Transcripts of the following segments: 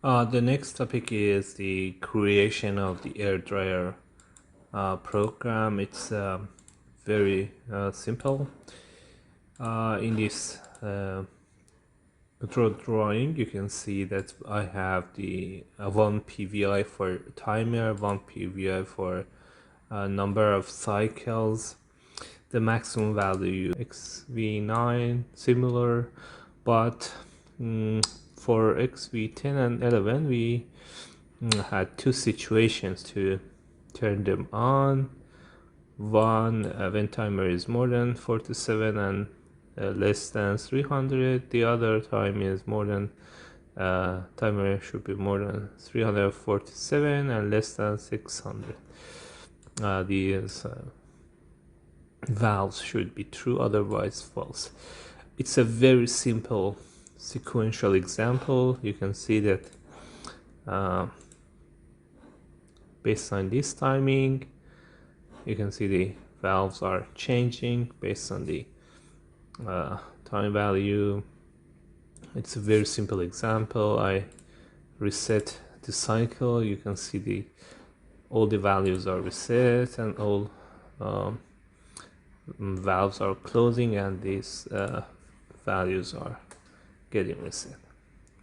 The next topic is the creation of the air dryer program. It's very simple. In this control drawing, you can see that I have the one PVI for timer, one PVI for number of cycles. The maximum value XV9 similar, but for XV10 and 11 we had two situations to turn them on. One when timer is more than 47 and less than 300. The other time is more than timer should be more than 347 and less than 600. These valves should be true, otherwise false. It's a very simple sequential example. You can see that based on this timing, you can see the valves are changing based on the time value. It's a very simple example. I reset the cycle. You can see all the values are reset and all valves are closing, and these values are getting reset.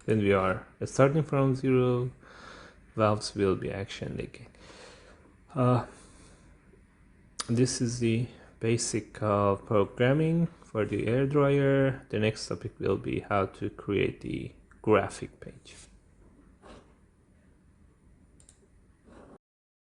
When we are starting from 0, valves will be actioned again. This is the basic programming for the air dryer. The next topic will be how to create the graphic page.